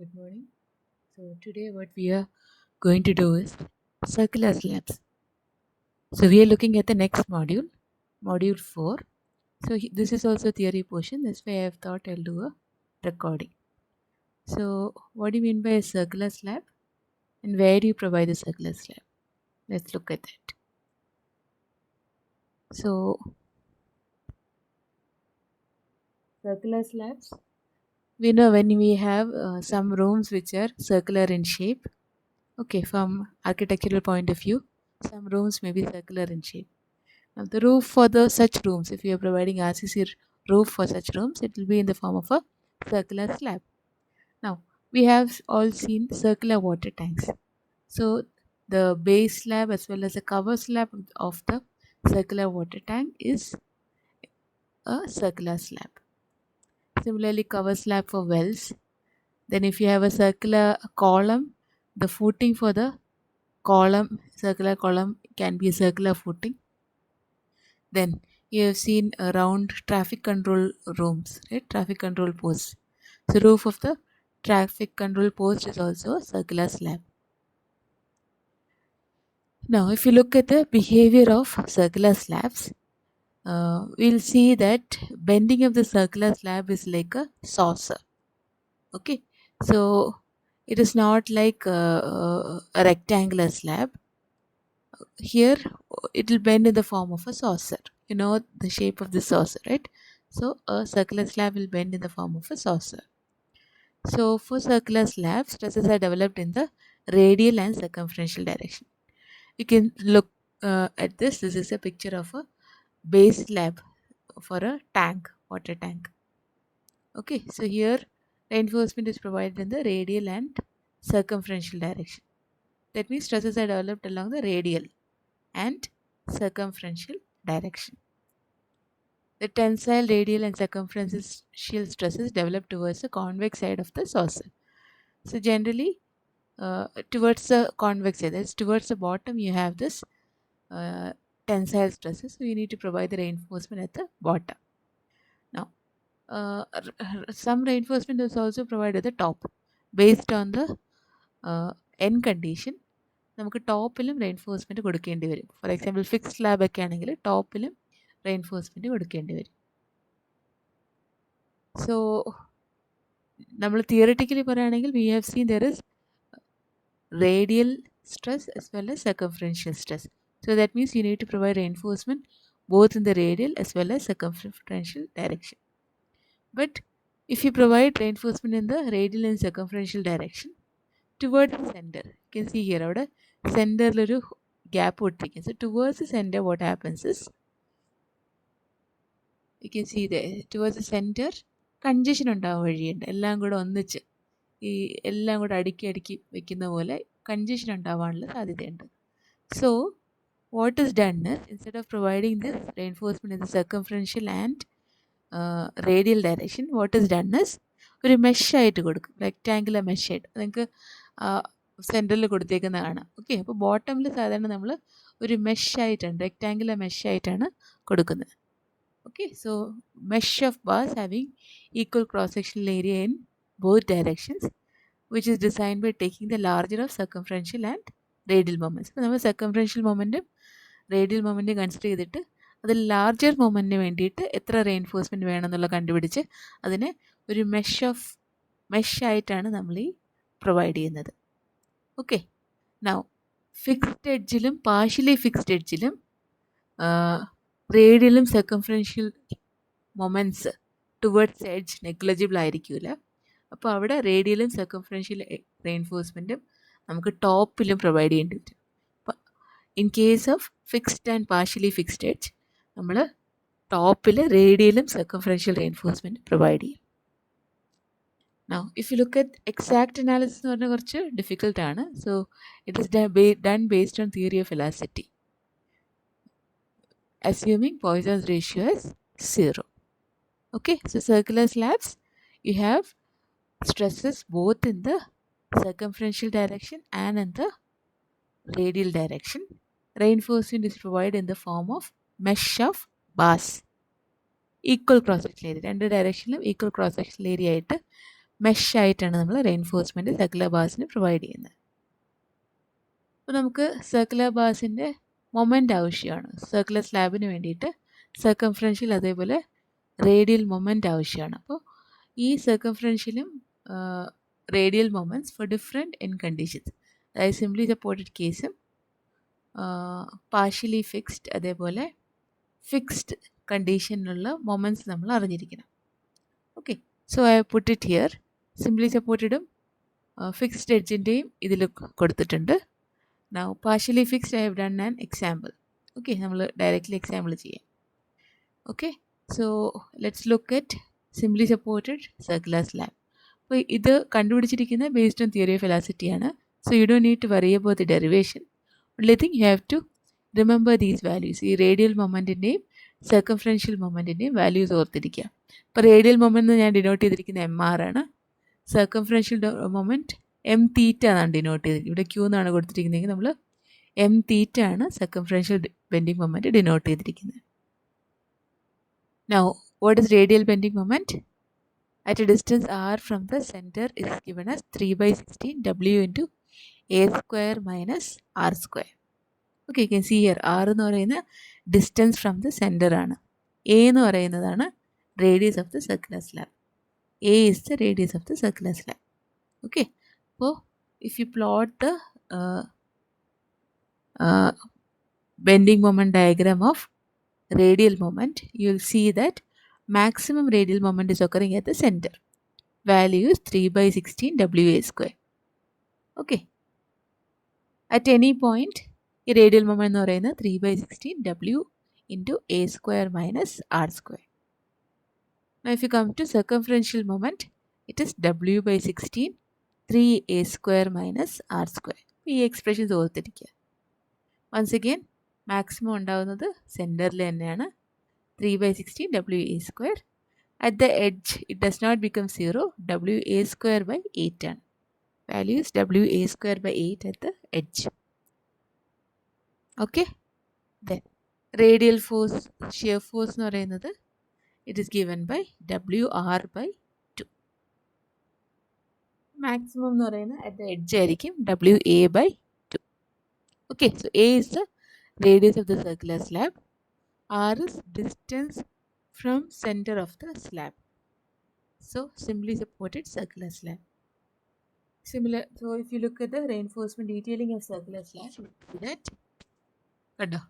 Good morning. So today what we are going to do is circular slabs. So we are looking at the next module, module 4. So this is also theory portion. That's why I have thought I'll do a recording. So what do you mean by a circular slab? And where do you provide the circular slab? Let's look at that. So circular slabs. We know when we have some rooms which are circular in shape. Okay, from architectural point of view, some rooms may be circular in shape. Now, the roof for the such rooms, if you are providing RCC roof for such rooms, it will be in the form of a circular slab. Now, we have all seen circular water tanks. So, the base slab as well as the cover slab of the circular water tank is a circular slab. Similarly, cover slab for wells. Then, if you have a circular column, the footing for the column, circular column, can be a circular footing. Then you have seen around traffic control rooms, right? Traffic control posts. So roof of the traffic control post is also a circular slab. Now, if you look at the behavior of circular slabs, we'll see that bending of the circular slab is like a saucer. Okay, so it is not like a rectangular slab. Here, it will bend in the form of a saucer. You know the shape of the saucer, right? So a circular slab will bend in the form of a saucer. So for circular slabs, stresses are developed in the radial and circumferential direction. You can look at this. This is a picture of a base slab for a tank, water tank. Okay, so here reinforcement is provided in the radial and circumferential direction. That means stresses are developed along the radial and circumferential direction. The tensile, radial, and circumferential stresses develop towards the convex side of the saucer. So generally, towards the convex side, that's towards the bottom, you have this tensile stresses. So you need to provide the reinforcement at the bottom. Now, some reinforcement is also provided at the top, based on the end condition. നമുക്ക് ടോപ്പിലും reinforcement കൊടുക്കേണ്ടി വരും. For example fixed slab ഒക്കെ ആണെങ്കിൽ ടോപ്പിലും reinforcement കൊടുക്കേണ്ടി വരും. So നമ്മൾ theoretically പറയുകയാണെങ്കിൽ we have seen there is radial stress as well as circumferential stress. So that means you need to provide reinforcement both in the radial as well as circumferential direction. But if you provide reinforcement in the radial and circumferential direction towards the center, you can see here അവിടെ സെൻറ്ററിലൊരു gap വിട്ടിരിക്കും. So towards the center what happens is, you can see there, towards the center congestion ഉണ്ടാവാൻ വഴിയുണ്ട്. എല്ലാം കൂടെ ഒന്നിച്ച് ഈ എല്ലാം കൂടെ അടുക്കി അടുക്കി വെക്കുന്ന പോലെ കൺജഷൻ ഉണ്ടാവാനുള്ള സാധ്യതയുണ്ട്. So what is done instead of providing this reinforcement in the circumferential and radial direction, what is done ഒരു മെഷായിട്ട് കൊടുക്കും, റെക്റ്റാങ്കുലർ മെഷായിട്ട്. നിങ്ങൾക്ക് സെൻറ്ററിൽ കൊടുത്തേക്കുന്ന കാണാം. ഓക്കെ, അപ്പോൾ ബോട്ടമിൽ സാധാരണ നമ്മൾ ഒരു മെഷായിട്ടാണ്, റെക്റ്റാങ്കുലർ മെഷായിട്ടാണ് കൊടുക്കുന്നത്. Okay, so mesh of bars having equal cross-sectional area in both directions, which is designed by taking the larger of circumferential and radial moments. അപ്പോൾ നമ്മൾ circumferential momentum radial momentum consider ചെയ്തിട്ട് അതിൽ larger മൊമെൻറ്റിന് വേണ്ടിയിട്ട് എത്ര reinforcement വേണമെന്നുള്ള കണ്ടുപിടിച്ച് അതിനെ ഒരു മെഷായിട്ടാണ് നമ്മൾ ഈ പ്രൊവൈഡ് ചെയ്യുന്നത്. ഓക്കെ, നൗ ഫിക്സ്ഡ് എഡ്ജിലും പാർഷ്യലി ഫിക്സ്ഡ് എഡ്ജിലും റേഡിയലും circumferential moments towards edge negligible ആയിരിക്കില്ല. അപ്പോൾ അവിടെ റേഡിയലും സർക്കംഫറൻഷ്യൽ റെയിൻഫോഴ്സ്മെൻറ്റും നമുക്ക് ടോപ്പിലും പ്രൊവൈഡ് ചെയ്യേണ്ടി വരും. അപ്പം in case of fixed and partially fixed edge നമ്മൾ ടോപ്പിൽ റേഡിയലും സർക്കംഫറൻഷ്യൽ റെയിൻഫോഴ്സ്മെൻറ്റ് പ്രൊവൈഡ് ചെയ്യും. Now, if you look at exact analysis എന്ന് പറഞ്ഞാൽ കുറച്ച് ഡിഫിക്കൽട്ടാണ്. So it is done based on theory of elasticity, assuming Poisson's ratio is 0. Okay, so circular slabs, you have stresses both in the circumferential direction and in the radial direction. Reinforcement is provided in the form of mesh of bars. Equal cross-sectional area, രണ്ട് ഡയറക്ഷനിലും equal cross sectional area ആയിട്ട് mesh ആയിട്ടാണ് നമ്മൾ reinforcement circular ബാർസിന് provide ചെയ്യുന്നത്. അപ്പോൾ നമുക്ക് circular ബാർസിൻ്റെ മൊമെൻ്റ് ആവശ്യമാണ്. സർക്കുലർ സ്ലാബിന് വേണ്ടിയിട്ട് സർക്കംഫറൻഷ്യൽ അതേപോലെ റേഡിയൽ മൊമെൻ്റ് ആവശ്യമാണ്. അപ്പോൾ ഈ സർക്കംഫറൻഷ്യലും radial moments for different end conditions, അതായത് സിംപ്ലി സപ്പോർട്ടഡ് കേസും പാർഷ്യലി ഫിക്സ്ഡ് അതേപോലെ ഫിക്സ്ഡ് കണ്ടീഷനിലുള്ള മൊമെൻറ്റ്സ് നമ്മൾ അറിഞ്ഞിരിക്കണം. Okay, so I put it here. Simply സപ്പോർട്ടഡും ഫിക്സ്ഡ് എഡ്ജിൻ്റെയും ഇതിൽ കൊടുത്തിട്ടുണ്ട്. Now partially fixed I have done an example. Okay, നമ്മൾ ഡയറക്റ്റ്ലി എക്സാമ്പിൾ ചെയ്യാം. Okay, so let's look at simply supported circular slab. അപ്പോൾ ഇത് കണ്ടുപിടിച്ചിരിക്കുന്നത് ബേസ്ഡ് ഓൺ തിയറി ഓഫ് എലാസിറ്റിയാണ്. So you don't need to worry about the derivation. only thing you have to remember these values. ഈ radial മൊമെൻറ്റിൻ്റെയും circumferential മൊമെൻറ്റിൻ്റെയും values ഓർത്തിരിക്കുക. ഇപ്പോൾ radial moment ഞാൻ ഡിനോട്ട് ചെയ്തിരിക്കുന്ന MR ആണ്. സർക്കംഫറൻഷ്യൽ മൊമെൻറ്റ് M തീറ്റ എന്നാണ് ഡിനോട്ട് ചെയ്തിരിക്കുന്നത്. ഇവിടെ Q എന്നാണ് കൊടുത്തിരിക്കുന്നതെങ്കിൽ നമ്മൾ M തീറ്റ ആണ് സർക്കംഫറൻഷ്യൽ ബെൻഡിങ് മൊമെൻറ്റ് ഡിനോട്ട് ചെയ്തിരിക്കുന്നത്. Now, what is radial bending moment? At a distance r from the center is given as 3/16 W into a square minus r square. Okay, you can see here r എന്ന് പറയുന്ന distance from the centre ആണ്. a എന്ന് പറയുന്നതാണ് radius of the circular slab. a is the radius of the circular slab. Okay, so if you plot the bending moment diagram of radial moment, you will see that maximum radial moment is occurring at the center. Value is 3/16 WA square. Okay, at any point ഈ radial moment എന്ന് പറയുന്നത് 3/16 W into A square minus R square. Now if you come to circumferential moment, it is W/16 3A square minus R square. ഈ expressions ഓർത്തിരിക്കുക. Once again maximum ഉണ്ടാകുന്നത് സെൻറ്ററിൽ തന്നെയാണ്, 3/16 WA square. At the edge it does not become 0, WA square by 8 ആണ്. Value is WA square by 8 at the edge. Okay, then radial force, shear force എന്ന് പറയുന്നത് it is given by WR/2. maximum എന്ന് പറയുന്നത് at the edge ആയിരിക്കും WA/2. Okay, so A is the radius of the circular slab, R is distance from center of the slab. So simply supported circular slab. Similar, so if you look at the reinforcement detailing of circular slab, you see that കണ്ടോ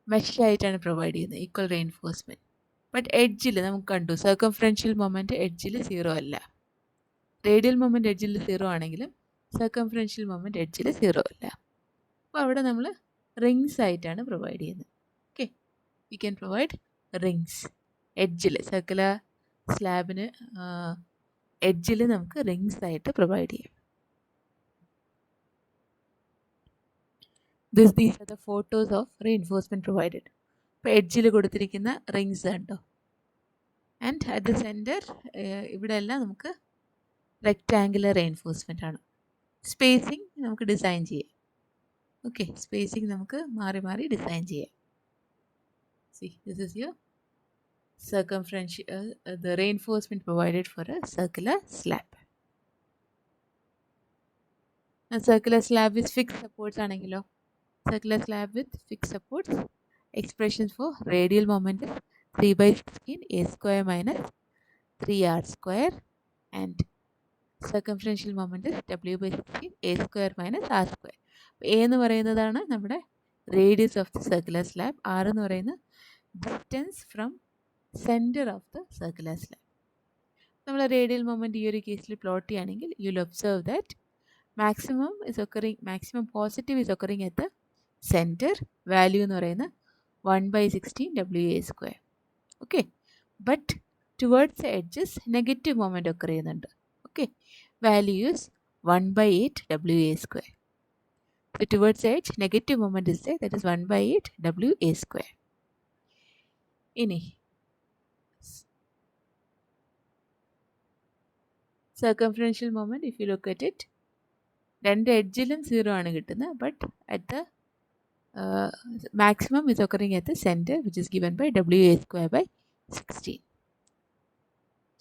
mesh ആയിട്ടാണ് provide ചെയ്യുന്നത്, equal reinforcement. But എഡ്ജിൽ നമുക്ക് കണ്ടു circumferential moment എഡ്ജിൽ 0 അല്ല. Radial moment എഡ്ജിൽ 0 ആണെങ്കിലും സർക്കംഫറൻഷ്യൽ മൊമെൻറ്റ് എഡ്ജിൽ 0 അല്ല. അപ്പോൾ അവിടെ നമ്മൾ റിങ്സ് ആയിട്ടാണ് പ്രൊവൈഡ് ചെയ്യുന്നത്. Okay, we can provide rings എഡ്ജിൽ, സർക്കുലർ സ്ലാബിന് എഡ്ജിൽ നമുക്ക് റിങ്സ് ആയിട്ട് പ്രൊവൈഡ് ചെയ്യാം. These are the photos of reinforcement provided. ഇപ്പോൾ എഡ്ജിൽ കൊടുത്തിരിക്കുന്ന റിങ്സ് കണ്ടോ. ആൻഡ് അറ്റ് ദ സെൻറ്റർ ഇവിടെ എല്ലാം നമുക്ക് റെക്റ്റാങ്കുലർ റെയിൻഫോഴ്സ്മെൻ്റ് ആണ്. സ്പേസിങ് നമുക്ക് ഡിസൈൻ ചെയ്യാം. ഓക്കെ, സ്പേസിങ് നമുക്ക് മാറി മാറി ഡിസൈൻ ചെയ്യാം. See, this is your circumferential, the reinforcement provided for a circular slab. Now circular slab with fixed supports ആണെങ്കിലോ, circular slab with fixed supports, expressions for radial moment is 3/16 A square minus 3R square, and circumferential moment is W/16 A square minus R square. A എന്ന് പറയുന്നതാണ് നമ്മുടെ radius of the circular slab, R എന്ന് പറയുന്ന distance from centre of the circular slab. നമ്മൾ radial moment ഈ ഒരു കേസിൽ plot ചെയ്യുകയാണെങ്കിൽ you will observe that maximum positive is occurring at the center. Value എന്ന് പറയുന്നത് 1/16 WA square. ഓക്കെ, but towards the edges negative moment occur ചെയ്യുന്നുണ്ട്. Okay, value is 1/8 WA square. So towards the edge negative moment is there, that is 1/8 WA square. ഇനി circumferential moment, if you look at it, രണ്ട് എഡ്ജിലും 0 ആണ് കിട്ടുന്നത്, but at the maximum is occurring at the center, which is given by WA square by 16.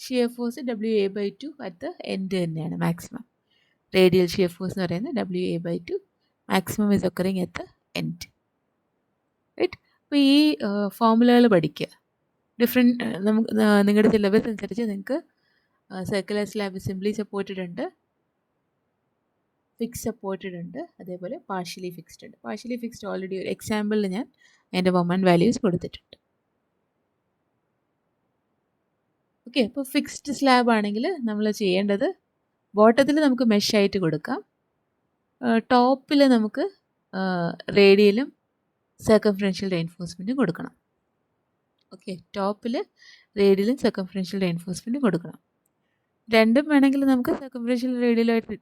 Shear force WA/2 at the end തന്നെയാണ് maximum. Radial shear force എന്ന് പറയുന്നത് WA/2, maximum is occurring at the end. Right. അപ്പോൾ ഈ ഫോർമുലകൾ പഠിക്കുക. Different നമുക്ക് നിങ്ങളുടെ syllabus അനുസരിച്ച് നിങ്ങൾക്ക് സർക്കുലർ സ്ലാബ് സിംപ്ലി സപ്പോർട്ടഡ് ഉണ്ട്, ഫിക്സ് സപ്പോർട്ടഡ് ഉണ്ട്, അതേപോലെ പാർഷ്യലി ഫിക്സ്ഡ് ഉണ്ട്. പാർഷ്യലി ഫിക്സ്ഡ് ഓൾറെഡി ഒരു എക്സാമ്പിളിൽ ഞാൻ അതിൻ്റെ മൊമെൻറ്റ് വാല്യൂസ് കൊടുത്തിട്ടുണ്ട്. ഓക്കെ. അപ്പോൾ ഫിക്സ്ഡ് സ്ലാബ് ആണെങ്കിൽ നമ്മൾ ചെയ്യേണ്ടത് ബോട്ടത്തിൽ നമുക്ക് മെഷായിട്ട് കൊടുക്കാം, ടോപ്പിൽ നമുക്ക് റേഡിയലും സർക്കംഫറൻഷ്യൽ റെയിൻഫോഴ്സ്മെൻറ്റും കൊടുക്കണം. ഓക്കെ, ടോപ്പിൽ റേഡിയലും സർക്കംഫറൻഷ്യൽ റെയിൻഫോഴ്സ്മെൻറ്റും കൊടുക്കണം. രണ്ടും വേണമെങ്കിൽ നമുക്ക് സർക്കംഫറൻഷ്യൽ റേഡിയലായിട്ട്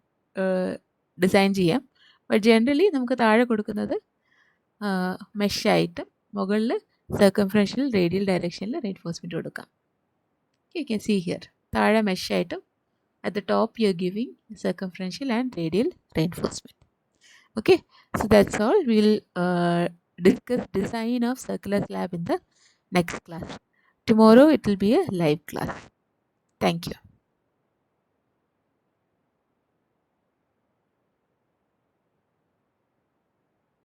ഡിസൈൻ ചെയ്യാം. ബട്ട് ജനറലി നമുക്ക് താഴെ കൊടുക്കുന്നത് മെഷായിട്ടും മുകളിൽ സർക്കംഫറൻഷ്യൽ റേഡിയൽ ഡയറക്ഷനിൽ റെയിൻഫോഴ്സ്മെൻറ്റ് കൊടുക്കാം. യു ക്യാൻ സീ ഹിയർ, താഴെ മെഷായിട്ടും at the top you're giving circumferential and radial reinforcement. Okay, so that's all. We'll discuss design of circular slab in the next class. Tomorrow it will be a live class. Thank you.